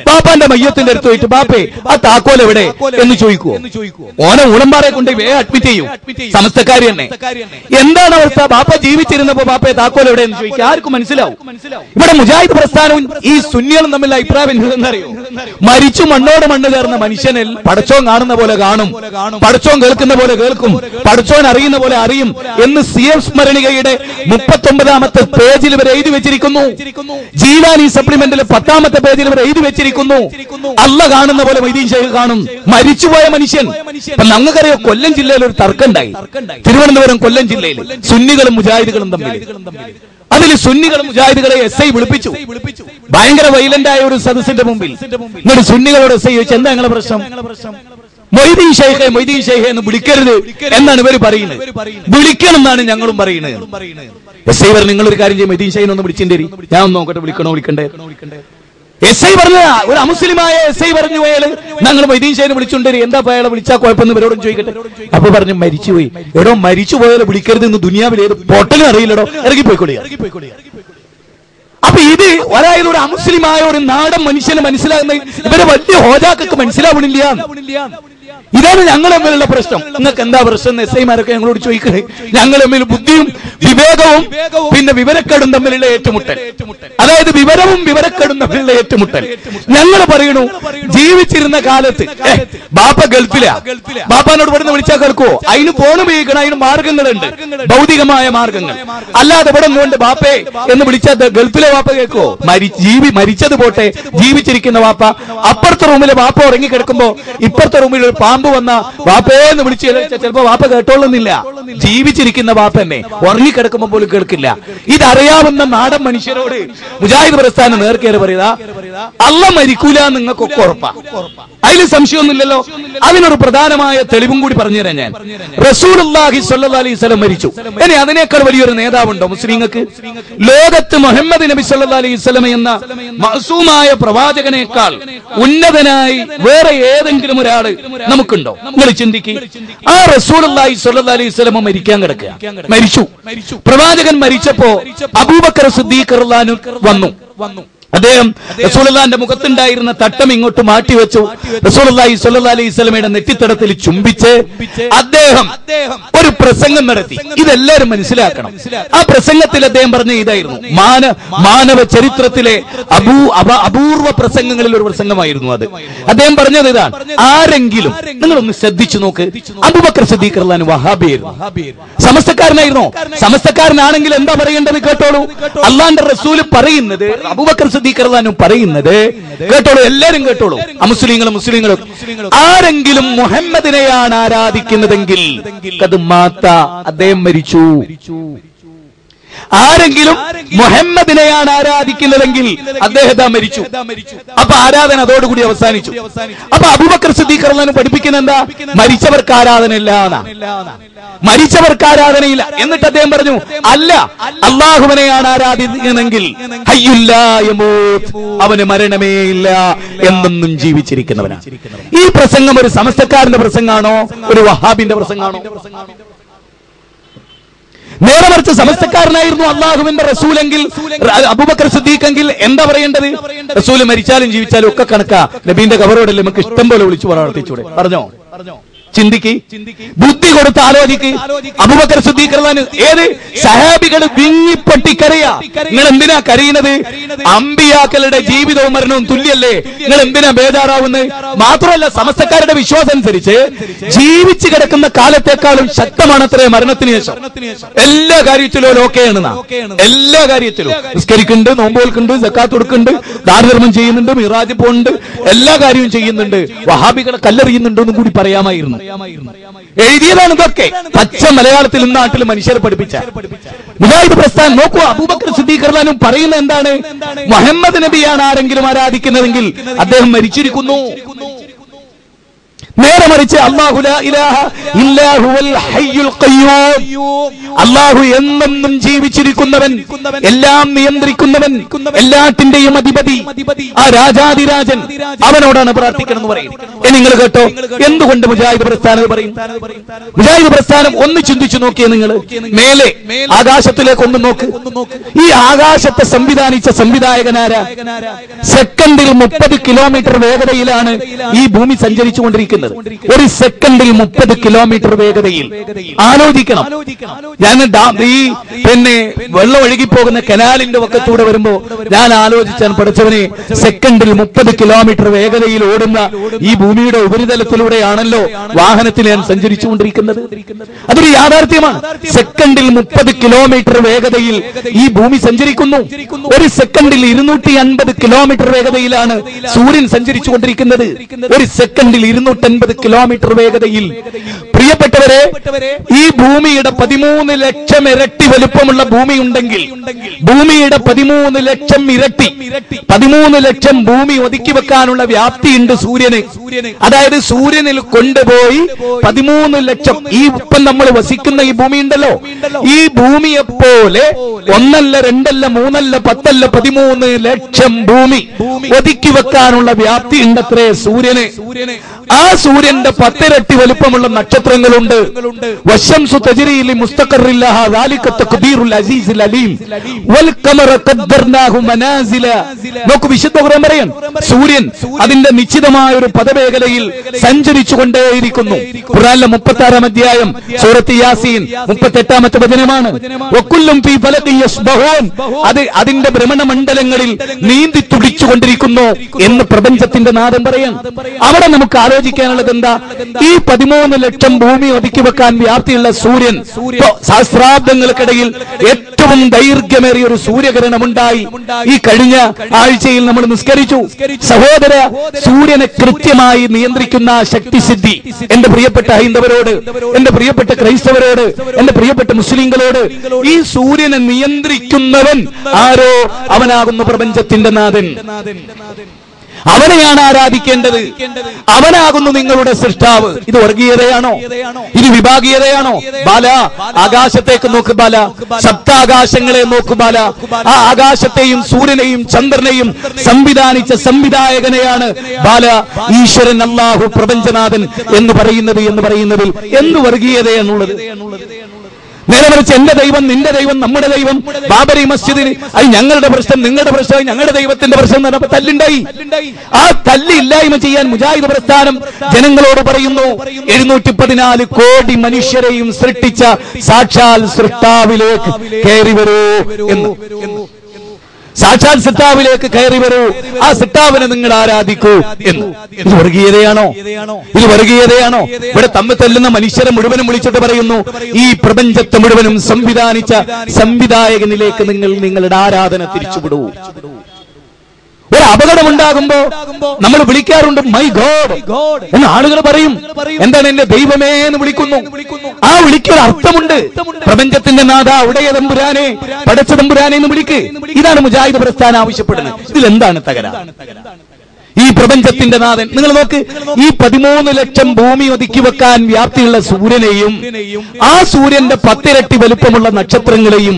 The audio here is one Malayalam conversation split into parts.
ബാപ്പാന്റെ മയ്യത്തിന്റെ അടുത്ത് പോയിട്ട് ബാപ്പേ ആ താക്കോൽ എവിടെ എന്ന് ചോദിക്കുവോ? ഓനെ ഊളംപാറയെ കൊണ്ട് അഡ്മിറ്റ് ചെയ്യും. സമസ്തക്കാരി തന്നെ. എന്താണ് അവസ്ഥ? ബാപ്പ ജീവിച്ചിരുന്നപ്പോ ബാപ്പയെ താക്കോൽ എവിടെ എന്ന് ചോദിക്കുക. ആർക്കും മനസ്സിലാവും. ഇവിടെ മുജാഹിദ് പ്രസ്ഥാനവും ഈ സുന്നികളും തമ്മിലുള്ള അഭിപ്രായം എന്താണെന്നറിയോ? മരിച്ചു മണ്ണോട് മണ്ണ് ചേർന്ന മനുഷ്യനിൽ പടച്ചോൻ കാണുന്ന പോലെ കാണും, പടച്ചോൻ കേൾക്കുന്ന പോലെ കേൾക്കും, പടച്ചോൻ അറിയുന്ന പോലെ അറിയും എന്ന് CM സ്മരണികയുടെ 39ാമത്തെ പേജിൽ ഇവർ എഴുതി വെച്ചിരിക്കുന്നു. ജീലാനി സപ്ലിമെന്റിലെ 10ാമത്തെ പേജിൽ ഇവർ എഴുതി വെച്ചിരിക്കുന്നു. അല്ല കാണുന്ന പോലെ മൊയ്തീൻ ശൈഖ് കാണും. മരിച്ചുപോയ മനുഷ്യൻ. അപ്പൊ ഞങ്ങൾക്കറിയാം, കൊല്ലം ജില്ലയിൽ ഒരു തർക്കമുണ്ടായി. തിരുവനന്തപുരം കൊല്ലം ജില്ലയിൽ സുന്നികളും മുജാഹിദുകളും തമ്മിൽ. അതിൽ സുന്നികളും മുജാഹിദുകളെ SI വിളിപ്പിച്ചു. ഭയങ്കര വൈലന്റ് ആയ ഒരു സദസ്സിന്റെ മുമ്പിൽ എന്നിട്ട് സുന്നികളോട് SI ചോദിച്ചു, എന്താ നിങ്ങളെ പ്രശ്നം? മൊയ്തീൻ ശൈഖെ മൊയ്തീൻ ശൈഖെ എന്ന് വിളിക്കരുത് എന്നാണ് ഇവർ പറയുന്നത്. വിളിക്കണം എന്നാണ് ഞങ്ങളും പറയുന്നത്. SI പറഞ്ഞു, നിങ്ങളൊരു കാര്യം ചെയ്യും, മൊയ്തീൻ ശൈഖിനെ ഒന്ന് വിളിച്ചിട്ടേരി, ഞാൻ ഒന്ന് നോക്കട്ടെ, വിളിക്കണോ വിളിക്കണ്ടേ? SI പറഞ്ഞ ഒരു അമുസ്ലിമായ SI പറഞ്ഞു പോയാല് ഞങ്ങൾ മൊയ്തീൻ ശൈഖിനെ വിളിച്ചുകൊണ്ടേരി, എന്താ അയാളെ വിളിച്ചാൽ കുഴപ്പമെന്ന് ഇവരോടും ചോദിക്കട്ടെ. അപ്പൊ പറഞ്ഞു, മരിച്ചുപോയി. എടോ മരിച്ചു പോയാൽ വിളിക്കരുത് എന്ന് ദുനിയാവിൽ ഏത് പൊട്ടലും അറിയില്ലടോ, ഇറങ്ങിപ്പോയിക്കൊള്ളി. അപ്പൊ ഇത് അതായത് ഒരു അമുസ്ലിമായ ഒരു നാടൻ മനുഷ്യന് മനസ്സിലാകുന്ന ഇവരെ വലിയ ഹോജാക്കൾക്ക് മനസ്സിലാവണില്ല. ഇതാണ് ഞങ്ങൾ തമ്മിലുള്ള പ്രശ്നം. നിങ്ങൾക്ക് എന്താ പ്രശ്നം? SI മാരൊക്കെ ഞങ്ങളോട് ചോദിക്കണേ. ഞങ്ങൾ തമ്മിൽ ബുദ്ധിയും വിവേകവും പിന്നെ വിവരക്കേടും തമ്മിലുള്ള ഏറ്റുമുട്ടൽ. അതായത് വിവരവും വിവരക്കേടും തമ്മിലുള്ള ഏറ്റുമുട്ടൽ. ഞങ്ങൾ പറയണു, ജീവിച്ചിരുന്ന കാലത്ത് ബാപ്പ ഗൾഫിലാ, ബാപ്പാനോട് ഇവിടുന്ന് വിളിച്ചാൽ കേൾക്കുവോ? അതിന് ഫോൺ ഉപയോഗിക്കണം, അതിന് മാർഗങ്ങളുണ്ട്, ഭൗതികമായ മാർഗങ്ങൾ. അല്ലാതെ ഇവിടെ കൊണ്ട് ബാപ്പേ എന്ന് വിളിച്ചാൽ ഗൾഫിലെ ബാപ്പ കേൾക്കുവോ? മരിച്ചത് പോട്ടെ, ജീവിച്ചിരിക്കുന്ന ബാപ്പ. അപ്പുറത്തെ റൂമിലെ ബാപ്പ ഉറങ്ങിക്കിടക്കുമ്പോ ഇപ്പുറത്തെ റൂമിൽ ഒരു പാമ്പ് വന്ന ബാപ്പേ എന്ന് വിളിച്ച് ചിലപ്പോ ബാപ്പ കേട്ടോളുന്നില്ല. ജീവിച്ചിരിക്കുന്ന ബാപ്പന്നെ ഉറങ്ങിക്കിടക്കുമ്പോ പോലും കേൾക്കില്ല. ഇതറിയാവുന്ന നാടൻ മനുഷ്യരോട് മുജാഹിദ് പ്രസ്ഥാനം നേർക്കേറെ പറയുക, അല്ല മരിക്കൂല നിങ്ങൾക്കൊക്കെ ഉറപ്പാ, അതിൽ സംശയമൊന്നുമില്ലല്ലോ. അതിനൊരു പ്രധാനമായ തെളിവും കൂടി പറഞ്ഞുതരാം ഞാൻ. റസൂലുള്ളാഹി സ്വല്ലല്ലാഹി അലൈഹി വസല്ലം മരിച്ചു. ഇനി അതിനേക്കാൾ വലിയൊരു നേതാവുണ്ടോ മുസ്ലിങ്ങൾക്ക്? ലോകത്ത് മുഹമ്മദ് നബി സ്വല്ലല്ലാഹി അലൈഹി വസല്ലം എന്ന മഅസൂമായ പ്രവാചകനേക്കാൾ ഉന്നതനായി വേറെ ഏതെങ്കിലും ഒരാള് നമുക്കുണ്ടോ? നിങ്ങൾ ചിന്തിക്ക്. ആ റസൂലുള്ളാഹി സ്വല്ലല്ലാഹി അലൈഹി വസല്ലം മരിക്കാൻ കിടക്കുക, മരിച്ചു. പ്രവാചകൻ മരിച്ചപ്പോ അബൂബക്കർ സിദ്ദീഖ് റളിയല്ലാഹു അൻഹു വന്നു. അദ്ദേഹം റസൂലുള്ളാഹിന്റെ മുഖത്തുണ്ടായിരുന്ന തട്ടം ഇങ്ങോട്ട് മാറ്റിവെച്ചു. റസൂലുള്ളാഹി സ്വല്ലല്ലാഹി അലൈഹി വസല്ലമയുടെ നെറ്റിത്തടത്തിൽ ചുംബിച്ച് അദ്ദേഹം ഒരു പ്രസംഗം നടത്തി. ഇതെല്ലാവരും മനസ്സിലാക്കണം. ആ പ്രസംഗത്തിൽ അദ്ദേഹം പറഞ്ഞ ഇതായിരുന്നു, മാനവ ചരിത്രത്തിലെ അപൂർവ പ്രസംഗങ്ങളിൽ ഒരു പ്രസംഗമായിരുന്നു അത്. അദ്ദേഹം പറഞ്ഞത് ഇതാണ്, ആരെങ്കിലും നിങ്ങളൊന്ന് ശ്രദ്ധിച്ചു നോക്ക്, അബൂബക്കർ സിദ്ദീഖ് റളിയല്ലാഹു അൻഹു വഹാബിയായിരുന്നു, സമസ്തക്കാരനായിരുന്നോ? സമസ്തക്കാരനാണെങ്കിൽ എന്താ പറയേണ്ടത് കേട്ടോളൂ. അല്ലാഹുവിന്റെ റസൂൽ പറയുന്നത്, അബൂബക്കർ സിദ്ദീഖ് റളിയല്ലാഹു അൻഹു പറയുന്നത് കേട്ടോളൂ, എല്ലാരും കേട്ടോളൂ, മുസ്ലിങ്ങളും ആരെങ്കിലും മുഹമ്മദിനെയാണ് ആരാധിക്കുന്നതെങ്കിൽ അദ്ദേഹം മരിച്ചു. ആരെങ്കിലും മുഹമ്മദിനെയാണ് ആരാധിക്കുന്നതെങ്കിൽ അദ്ദേഹം മരിച്ചു. അപ്പൊ ആരാധന അതോടുകൂടി അവസാനിച്ചു. അപ്പൊ അബൂബക്കർ സിദ്ദീഖ് റളിയല്ലാഹു അൻഹു പഠിപ്പിക്കുന്ന എന്താ? മരിച്ചവർക്ക് ആരാധനയില്ല, മരിച്ചവർക്ക് ആരാധനയില്ല. എന്നിട്ട് അദ്ദേഹം പറഞ്ഞു, അല്ല, അള്ളാഹുവിനെയാണ് ആരാധിക്കുന്നതെങ്കിൽ അവന് മരണമേ ഇല്ല, എന്നെന്നും ജീവിച്ചിരിക്കുന്നവനാണ്. ഈ പ്രസംഗം ഒരു സമസ്തക്കാരന്റെ പ്രസംഗമാണോ, ഒരു വഹാബിന്റെ പ്രസംഗമാണോ? നേരെ മറിച്ച് സമസ്തക്കാരനായിരുന്നു അള്ളാഹുവിന്റെ റസൂലെങ്കിൽ, അബൂബക്കർ സിദ്ദീഖ് എങ്കിൽ എന്താ പറയേണ്ടത്? റസൂല് മരിച്ചാലും ജീവിച്ചാലും ഒക്കെ കണക്കാ, നബീന്റെ ഖബറോടല്ലേ നമുക്ക് ഇഷ്ടം പോലെ വിളിച്ചു പ്രാർത്ഥിച്ചൂടെ? പറഞ്ഞോ? ചിന്തിക്ക്, ബുദ്ധി കൊടുത്ത് ആലോചിക്ക്. അബൂബക്കർ സിദ്ദീഖ് റളിയല്ലാഹു അൻഹു ഏത് സഹാബികൾ വിങ്ങിപ്പൊട്ടി കരയാ. നിങ്ങൾ എന്തിനാ കരയുന്നത്? അമ്പിയാക്കളുടെ ജീവിതവും മരണവും തുല്യല്ലേ, നിങ്ങൾ എന്തിനാ ബേജാറാവുന്നത്? മാത്രമല്ല, സമസ്തക്കാരുടെ വിശ്വാസം അനുസരിച്ച് ജീവിച്ചു കിടക്കുന്ന കാലത്തെക്കാളും ശക്തമാണത്രേ മരണത്തിന് ശേഷം. എല്ലാ കാര്യത്തിലും ഓക്കെയാണ്, എല്ലാ കാര്യത്തിലും നിസ്കരിക്കുന്നുണ്ട്, നോമ്പ് നോൽക്കുന്നുണ്ട്, സക്കാത്ത് കൊടുക്കുന്നുണ്ട്, ദാനധർമ്മം ചെയ്യുന്നുണ്ട്, മിറാജ് പോകുന്നുണ്ട്, എല്ലാ കാര്യവും ചെയ്യുന്നുണ്ട്. വഹാബികളെ കല്ലെറിയുന്നുണ്ടോ എന്നും കൂടി പറയാമായിരുന്നു. എഴുതിയതാണ് ഇതൊക്കെ, പച്ച മലയാളത്തിൽ നാട്ടിൽ മനുഷ്യരെ പഠിപ്പിച്ച മുജാഹിദ് പ്രസ്ഥാനം. നോക്കൂ, അബൂബക്കർ സിദ്ദീഖ് റളിയല്ലാഹു അൻഹു പറയുന്ന എന്താണ്? മുഹമ്മദ് നബിയാണ് ആരെങ്കിലും ആരാധിക്കുന്നതെങ്കിൽ അദ്ദേഹം മരിച്ചിരിക്കുന്നു. നേരെ മറിച്ച് അല്ലാഹു ലാ ഇലാഹ ഇല്ലാ ഹുവൽ ഹയ്യുൽ ഖയ്യൂം, അല്ലാഹു എന്നെന്നും ജീവിച്ചിരിക്കുന്നവൻ, എല്ലാം നിയന്ത്രിക്കുന്നവൻ, എല്ലാറ്റിന്റെയും അധിപതി, ആ രാജാതിരാജൻ, അവനോടാണ് പ്രാർത്ഥിക്കണം എന്ന് പറയും. നിങ്ങൾ കേട്ടോ, എന്തുകൊണ്ട് മുജാഹിദ് പ്രസ്ഥാനം പറയും? മുജാഹിദ് പ്രസ്ഥാനം ഒന്ന് ചിന്തിച്ചു നോക്കിയേ നിങ്ങൾ. മേലെ ആകാശത്തിലേക്ക് ഒന്ന് നോക്ക്. ഈ ആകാശത്തെ സംവിധാനിച്ച സംവിധായകനാരാ? സെക്കൻഡിൽ 30 കിലോമീറ്റർ വേഗതയിലാണ് ഈ ഭൂമി സഞ്ചരിച്ചുകൊണ്ടിരിക്കുന്നത്. ഒരു സെക്കൻഡിൽ 30 കിലോമീറ്റർ വേഗതയിൽ. ആലോചിക്കണം. ഞാൻ ഈ വെള്ളം ഒഴുകിപ്പോകുന്ന കനാലിന്റെ വക്കത്തൂടെ വരുമ്പോ ഞാൻ ആലോചിച്ചാൽ, പഠിച്ചവനെ, സെക്കൻഡിൽ 30 കിലോമീറ്റർ വേഗതയിൽ ഓടുന്ന ഈ ഭൂമിയുടെ ഉപരിതലത്തിലൂടെയാണല്ലോ വാഹനത്തിൽ ഞാൻ സഞ്ചരിച്ചുകൊണ്ടിരിക്കുന്നത്. അതൊരു യാഥാർത്ഥ്യമാണ്. സെക്കൻഡിൽ 30 കിലോമീറ്റർ വേഗതയിൽ ഈ ഭൂമി സഞ്ചരിക്കുന്നു. ഒരു സെക്കൻഡിൽ 250 കിലോമീറ്റർ വേഗതയിലാണ് സൂര്യൻ സഞ്ചരിച്ചുകൊണ്ടിരിക്കുന്നത്. ഒരു സെക്കൻഡിൽ 250 കിലോമീറ്റർ വേഗതയിൽ. പ്രിയപ്പെട്ടവരെ, ഈ ഭൂമിയുടെ 13 ലക്ഷം ഇരട്ടി വലുപ്പമുള്ള ഭൂമി ഉണ്ടെങ്കിൽ, ഭൂമിയുടെ 13 ലക്ഷം ഇരട്ടി, 13 ലക്ഷം ഭൂമി ഒതുക്കി വെക്കാനുള്ള വ്യാപ്തിയുണ്ട് സൂര്യന്. അതായത് സൂര്യനിൽ കൊണ്ടുപോയി 13 ലക്ഷം, ഈ ഇപ്പം നമ്മൾ വസിക്കുന്ന ഈ ഭൂമി ഉണ്ടല്ലോ, ഈ ഭൂമിയെ പോലെ 1 അല്ല 2 അല്ല 3 അല്ല 10 അല്ല 13 ലക്ഷം ഭൂമി ഒതുക്കി വെക്കാനുള്ള വ്യാപ്തി ഉണ്ടത്രേ സൂര്യന്. ആ സൂര്യന്റെ 10 ഇരട്ടി വലുപ്പമുള്ള നക്ഷത്രങ്ങളുണ്ട്. വശംസു തജ്രി ലിമുസ്തഖറിൻ ലഹാ ദാലിക തഖ്ദീറുൽ അസീസിൽ അലീം വൽ ഖമറ ഖദ്ദർനാഹു മനാസില. നോക്കൂ, വിശുദ്ധ ഖുർആൻ പറയാണ്, സൂര്യൻ അതിന്റെ നിശ്ചിതമായ ഒരു പദമേഖലയിൽ സഞ്ചരിച്ചുകൊണ്ടേയിരിക്കുന്നു. ഖുർആനിലെ 36-ാം അധ്യായം സൂറത്ത് യാസീൻ 38-ാമത്തെ വചനമാണ്. വകുല്ലും ഫീ ഫലഖിൻ യസ്ബഹൂൻ, അത് അതിന്റെ ഭ്രമണമണ്ഡലങ്ങളിൽ നീന്തി തുടിച്ചുകൊണ്ടിരിക്കുന്നു എന്ന് പ്രപഞ്ചത്തിന്റെ നാഥൻ പറയാണ്. അവിടെ നമുക്ക് ആലോചിക്കാനുള്ളത് എന്താ? ഈ 13 ലക്ഷം ഭൂമി ഒതുക്കി വെക്കാൻ വ്യാപ്തിയുള്ള സൂര്യൻ, സഹസ്രാബ്ദങ്ങൾക്കിടയിൽ ഏറ്റവും ദൈർഘ്യമേറിയ ഒരു സൂര്യകിരണം ഉണ്ടായി. ഈ കഴിഞ്ഞ ആഴ്ചയിൽ നമ്മൾ നിസ്കരിച്ചു. സഹോദര, സൂര്യനെ കൃത്യമായി നിയന്ത്രിക്കുന്ന ശക്തിസിദ്ധി എന്റെ പ്രിയപ്പെട്ട ഹൈന്ദവരോട്, എന്റെ പ്രിയപ്പെട്ട ക്രൈസ്തവരോട്, എന്റെ പ്രിയപ്പെട്ട മുസ്ലിങ്ങളോട്, ഈ സൂര്യനെ നിയന്ത്രിക്കുന്നവൻ ആരോ, അവനാകുന്നു പ്രപഞ്ചത്തിന്റെ നാഥൻ. അവനെയാണ് ആരാധിക്കേണ്ടത്. അവനാകുന്നു നിങ്ങളുടെ സൃഷ്ടാവ്. ഇത് വർഗീയതയാണോ? ഇത് വിഭാഗീയതയാണോ? ബാല, ആകാശത്തേക്ക് നോക്ക് ബാല, സപ്താകാശങ്ങളെ നോക്ക് ബാല. ആ ആകാശത്തെയും സൂര്യനെയും ചന്ദ്രനെയും സംവിധാനിച്ച സംവിധായകനെയാണ് ബാല ഈശ്വരൻ, അല്ലാഹു, പ്രപഞ്ചനാഥൻ എന്ന് പറയുന്നതിൽ എന്ത് വർഗീയതയാണുള്ളത്? നേരെ മറിച്ച് എന്റെ ദൈവം, നിന്റെ ദൈവം, നമ്മുടെ ദൈവം, ബാബരി മസ്ജിദിന് അത് ഞങ്ങളുടെ പ്രശ്നം, നിങ്ങളുടെ പ്രശ്നം, ഞങ്ങളുടെ ദൈവത്തിന്റെ പ്രശ്നം എന്ന് പറഞ്ഞപ്പോൾ തല്ലുണ്ടായി. ആ തല്ലില്ലായ്മ ചെയ്യാൻ മുജാഹിദ് പ്രസ്ഥാനം ജനങ്ങളോട് പറയുന്നു, 714 കോടി മനുഷ്യരെയും സൃഷ്ടിച്ച സാക്ഷാൽ സൃഷ്ടാവിലേക്ക് കയറി വരൂ എന്ന്. സാക്ഷാൽ സൃഷ്ടാവിലേക്ക് കയറി വരൂ, ആ സൃഷ്ടാവിനെ നിങ്ങൾ ആരാധിക്കൂ എന്ന്. ഇത് വർഗീയതയാണോ? ഇത് വർഗീയതയാണോ? ഇവിടെ തമ്മിൽ തല്ലുന്ന മനുഷ്യരെ മുഴുവനും വിളിച്ചിട്ട് പറയുന്നു, ഈ പ്രപഞ്ചത്തെ മുഴുവനും സംവിധാനിച്ച സംവിധായകനിലേക്ക് നിങ്ങളുടെ ആരാധന തിരിച്ചുവിടൂ. ഒരു അപകടമുണ്ടാകുമ്പോ നമ്മൾ വിളിക്കാറുണ്ട് മൈ ഗോഡ് എന്ന് ആളുകൾ പറയും. എന്താണ്? എന്റെ ദൈവമേ എന്ന് വിളിക്കുന്നു. ആ വിളിക്കൊരു അർത്ഥമുണ്ട്. പ്രപഞ്ചത്തിന്റെ നാഥ, ഉടയ തമ്പുരാനെ, പടച്ച തമ്പുരാനെ എന്ന് വിളിക്ക്. ഇതാണ് മുജാഹിദ് പ്രസ്ഥാനം ആവശ്യപ്പെടുന്നത്. ഇതിലെന്താണ് തകരാറ്? ഈ പ്രപഞ്ചത്തിന്റെ നാഥൻ, നിങ്ങൾ നോക്ക്, ഈ 13 ലക്ഷം ഭൂമി ഒതുക്കി വെക്കാൻ വ്യാപ്തിയുള്ള സൂര്യനെയും ആ സൂര്യന്റെ 10 ഇരട്ടി വലുപ്പമുള്ള നക്ഷത്രങ്ങളെയും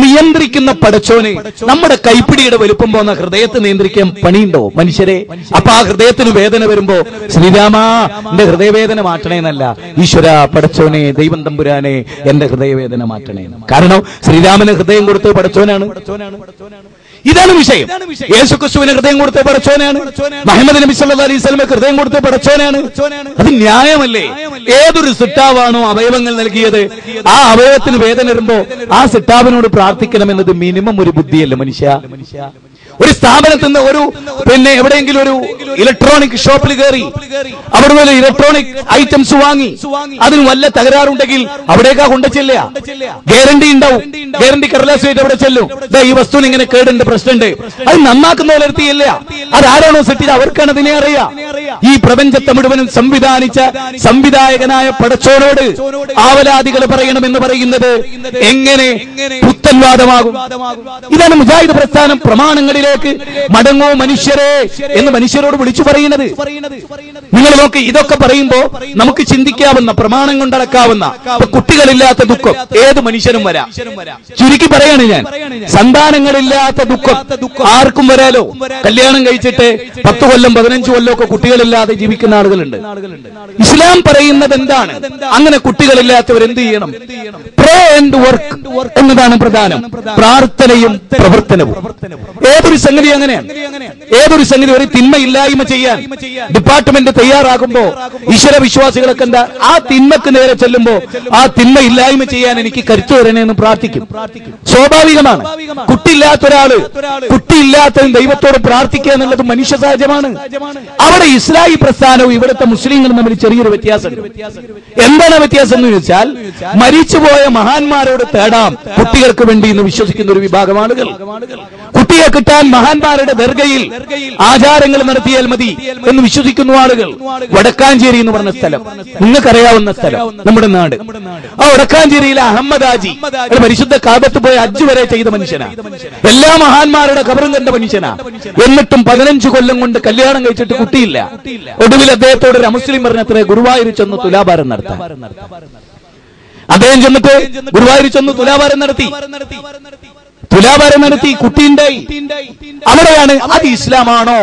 നിയന്ത്രിക്കുന്ന പടച്ചോനെ, നമ്മുടെ കൈപ്പിടിയുടെ വലുപ്പം പോകുന്ന ഹൃദയത്തെ നിയന്ത്രിക്കാൻ പണിയുണ്ടോ മനുഷ്യരെ? അപ്പൊ ആ ഹൃദയത്തിന് വേദന വരുമ്പോ ശ്രീരാമ എന്റെ ഹൃദയവേദന മാറ്റണേന്നല്ല, ഈശ്വര പടച്ചോനെ, ദൈവം തമ്പുരാനെ എന്റെ ഹൃദയവേദന മാറ്റണേ. കാരണം ശ്രീരാമന് ഹൃദയം കൊടുത്ത് പടച്ചോനാണ്. ഇതാണ് വിഷയം. യേശുക്രിസ്തുവിന് ഹൃദയം കൊടുത്ത പടച്ചോനാണ്. മുഹമ്മദ് നബി സല്ലല്ലാഹു അലൈഹി വസല്ലമക്ക് ഹൃദയം കൊടുത്ത പടച്ചോനാണ്. അത് ന്യായമല്ലേ? ഏതൊരു സിട്ടാവാണോ അവയവങ്ങൾ നൽകിയത്, ആ അവയവത്തിന് വേദന വരുമ്പോ ആ സിട്ടാവിനോട് പ്രാർത്ഥിക്കണമെന്നത് മിനിമം ഒരു ബുദ്ധിയല്ലേ മനുഷ്യ? ഒരു സ്ഥാപനത്തിൽ നിന്ന് എവിടെയെങ്കിലും ഒരു ഇലക്ട്രോണിക് ഷോപ്പിൽ കയറി അവിടെ ഇലക്ട്രോണിക് ഐറ്റംസ് വാങ്ങി അതിന് വല്ല തകരാറുണ്ടെങ്കിൽ അവിടേക്കാ കൊണ്ടുചെല്ല. ഗ്യാരണ്ടി ഉണ്ടാവും. ഗ്യാരണ്ടി കടലാസുമായിട്ട് അവിടെ ചെല്ലും. ഈ വസ്തുവിന് ഇങ്ങനെ കേടുണ്ട്, പ്രശ്നമുണ്ട്, അത് നന്നാക്കുന്ന പോലെത്തിയില്ല. അതാരാണോ സെറ്റിൽ അവർക്കാണ് അതിനെ അറിയാം. ഈ പ്രപഞ്ചത്തെ മുഴുവനും സംവിധാനിച്ച സംവിധായകനായ പടച്ചോനോട് ആവലാദികൾ പറയണമെന്ന് പറയുന്നത് എങ്ങനെ പുത്തൻവാദമാകും? ഇതാണ് മുജാഹിദ് പ്രസ്ഥാനം പ്രമാണങ്ങളിലേക്ക് മടങ്ങോ മനുഷ്യരെ എന്ന് മനുഷ്യരോട് വിളിച്ചു പറയുന്നത്. നിങ്ങൾ നോക്കി, ഇതൊക്കെ പറയുമ്പോ നമുക്ക് ചിന്തിക്കാവുന്ന, പ്രമാണം കൊണ്ടടക്കാവുന്ന, കുട്ടികളില്ലാത്ത ദുഃഖം ഏത് മനുഷ്യനും വരാം. ചുരുക്കി പറയാണ് ഞാൻ, സന്താനങ്ങളില്ലാത്ത ദുഃഖം ആർക്കും വരാലോ. കല്യാണം കഴിച്ചിട്ട് 10 കൊല്ലം 15 കൊല്ലം ഒക്കെ കുട്ടികളില്ലാതെ ജീവിക്കുന്ന ആളുകളുണ്ട്. ഇസ്ലാം പറയുന്നത് എന്താണ്? അങ്ങനെ കുട്ടികളില്ലാത്തവർ എന്ത് ചെയ്യണം? പ്രേ ആൻഡ് വർക്ക് എന്നതാണ് പ്രധാനം. പ്രാർത്ഥനയും പ്രവർത്തനവും. ഏതൊരു സംഗതി അങ്ങനെയാണ്. ഏതൊരു സംഗതി, ഒരു തിന്മയില്ലായ്മ ചെയ്യാൻ ഡിപ്പാർട്ട്മെന്റ് തയ്യാറാകുമ്പോ ഈശ്വര വിശ്വാസികളൊക്കെ എന്താ, ആ തിന്മക്ക് നേരെ ചെല്ലുമ്പോ ആ തിന്മ ഇല്ലായ്മ ചെയ്യാൻ എനിക്ക് കരുത്തു തരണേ എന്ന് പ്രാർത്ഥിക്കും. സ്വാഭാവികമാണ്. കുട്ടിയില്ലാത്ത ഒരാള് കുട്ടിയില്ലാത്തതും ദൈവത്തോട് പ്രാർത്ഥിക്കുക എന്നുള്ളത് മനുഷ്യ സഹജമാണ്. അവിടെ ഇസ്ലാഹി പ്രസ്ഥാനവും ഇവിടുത്തെ മുസ്ലിങ്ങളും തമ്മിൽ ചെറിയൊരു വ്യത്യാസമുണ്ട്. എന്താണ് വ്യത്യാസം എന്ന് ചോദിച്ചാൽ, മരിച്ചുപോയ മഹാന്മാരോട് തേടാം കുട്ടികൾക്ക് വേണ്ടി എന്ന് വിശ്വസിക്കുന്ന ഒരു വിഭാഗം ആളുകൾ. കുട്ടിയെ കിട്ടാൻ മഹാന്മാരുടെ ദർഗയിൽ ആചാരങ്ങൾ നടത്തിയാൽ മതി എന്ന് വിശ്വസിക്കുന്ന ആളുകൾ. വടക്കാഞ്ചേരി എന്ന് പറഞ്ഞ സ്ഥലം നിങ്ങൾക്കറിയാവുന്ന സ്ഥലം, നമ്മുടെ നാട്. ആ വടക്കാഞ്ചേരിയിലെ അഹമ്മദ് ഹാജി പരിശുദ്ധ കാബത്ത് പോയി ഹജ്ജ് വരെ ചെയ്ത മനുഷ്യനാ. എല്ലാ മഹാന്മാരുടെ ഖബറും കണ്ട മനുഷ്യനാ. എന്നിട്ടും 15 കൊല്ലം കൊണ്ട് കല്യാണം കഴിച്ചിട്ട് കുട്ടിയില്ല. ഒടുവിൽ അദ്ദേഹത്തോട് ഒരു മുസ്ലിം പറഞ്ഞത്രേ, ഗുരുവായൂർ ചെന്ന് തുലാഭാരം നടത്താൻ. അദ്ദേഹം ചെന്നിട്ട് ഗുരുവായൂർ ചെന്ന് തുലാഭാരം നടത്തി. കുട്ടിയുണ്ടായി. അവിടെയാണ് അത് ഇസ്ലാമാണോ,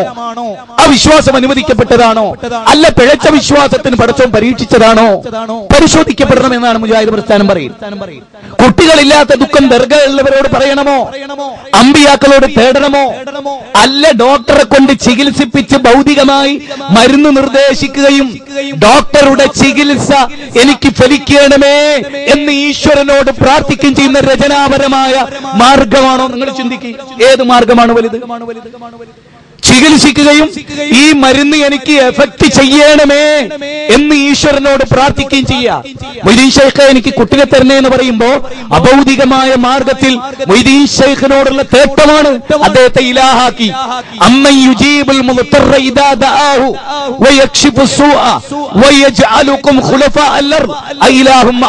ആ വിശ്വാസം അനുവദിക്കപ്പെട്ടതാണോ, അല്ല പിഴച്ച വിശ്വാസത്തിന് പടച്ചോൻ പരീക്ഷിച്ചതാണോ, പരിശോധിക്കപ്പെടണമെന്നാണ് മുജാഹിദ് പ്രസ്ഥാനം പറയുന്നത്. കുട്ടികളില്ലാത്ത ദുഃഖം ദർഗയുള്ളവരോട് പറയണമോ, അമ്പിയാക്കളോട് തേടണമോ, അല്ല ഡോക്ടറെ കൊണ്ട് ചികിത്സിപ്പിച്ച് ഭൗതികമായി മരുന്ന് നിർദ്ദേശിക്കുകയും ഡോക്ടറുടെ ചികിത്സ എനിക്ക് ഫലിക്കണമേ എന്ന് ഈശ്വരനോട് പ്രാർത്ഥിക്കുകയും ചെയ്യുന്ന രചനാപരമായ മാർഗമാണോ? നിങ്ങൾ ചിന്തിക്കുക, ഏത് മാർഗമാണ് വലുത്? ചികിത്സിക്കുകയും ഈ മരുന്ന് എനിക്ക് എഫക്ട് ചെയ്യണമേ എന്ന് ഈശ്വരനോട് പ്രാർത്ഥിക്കുകയും ചെയ്യാം. മൊയ്തീൻ ശൈഖ് എനിക്ക് കുട്ടിയെ തരണേ എന്ന് പറയുമ്പോ അഭൗതികമായ മാർഗത്തിൽ മൊയ്തീൻ ശൈഖിനോടുള്ള തേട്ടമാണ് അദ്ദേഹത്തെ ഇലാഹാക്കി. അമ്മൻ യുജീബുൽ മുദ്തറ ഇദാ ദആഹു വയക്ഷിഫു സൂഅ വയജ്അലുകും ഖുലഫാ അൽ അർദ് അഇലാഹും